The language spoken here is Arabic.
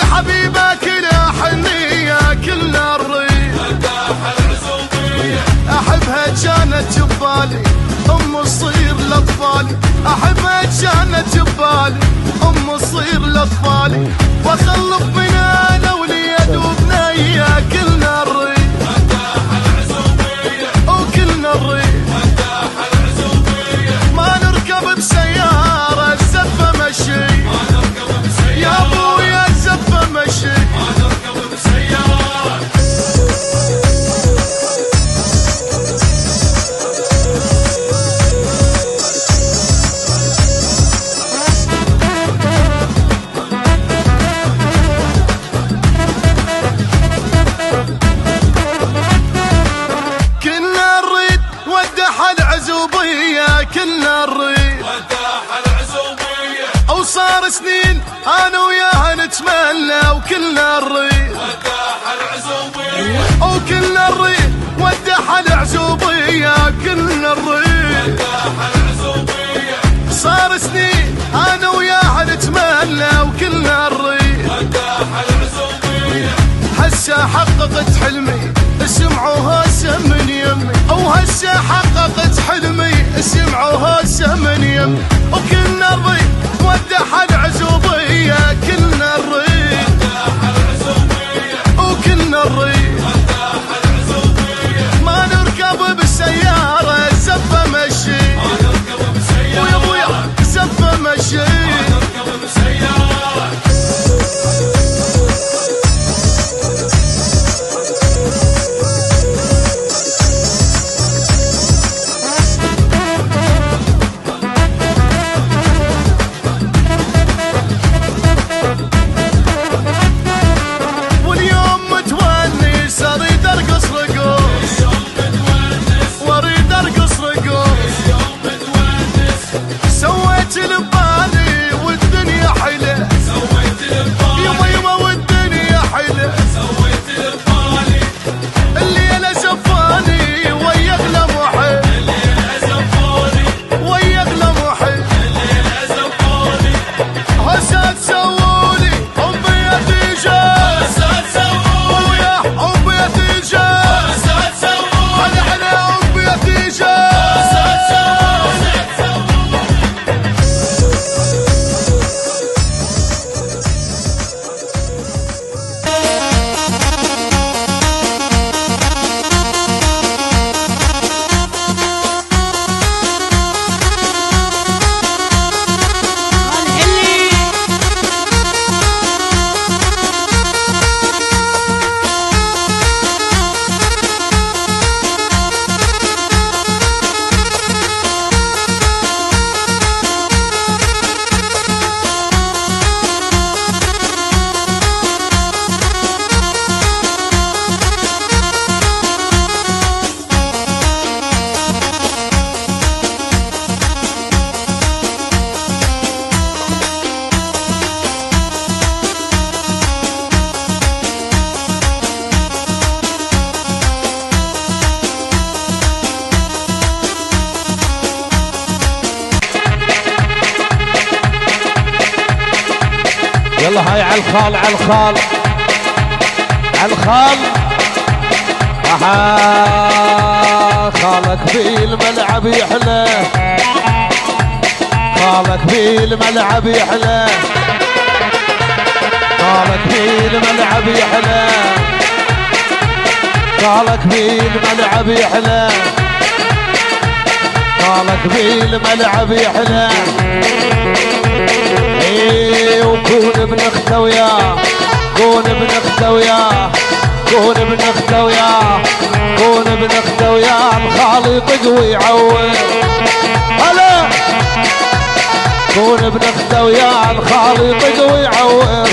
الحبيبة كلها حنية كلها الريح مداح العزوبية أحبها كانت جبالي أم تصير لأطفالي أحبها كانت جبالي أم تصير لأطفالي وأخلف من أنا وليد وبنية كلنا الريح مداح العزوبية وكلنا الريح مداح العزوبية ما نركب بسيارة الزفة مشي ما نركب بسيارة يا أبويا الزفة مشي ما نركب بسيارة كلنا الريح وداح العزوبية وصار سنين انا وياها نتمنى وكلنا الريح وداح العزوبية وكلنا الريح وداح العزوبية كلنا الريح وداح العزوبية صار سنين انا وياها نتمنى وكلنا الريح وداح العزوبية هسه حققت حلمي اسمعوها هسه من يمي وهسه حققت حلمي اسمعوها هسه من يمي وكلنا الريح وداح العزوبية كلنا الريح وداح العزوبية وكلنا الريح وداح العزوبية ما نركب بالسيارة الزفة مشي ما نركب بالسيارة ويا ابويا الزفة مشي ما نركب بالسيارة يلا هاي على الخال على الخال على الخال خالك في الملعب يحلى خالك في الملعب يحلى خالك في الملعب يحلى خالك في الملعب يحلى خالك في الملعب يحلى وكون ابن اخته وياه كون ابن اخته وياه كون ابن اخته وياه كون ابن اخته وياه الخالي يطق ويعور هلا كون ابن اخته وياه الخالي يطق ويعور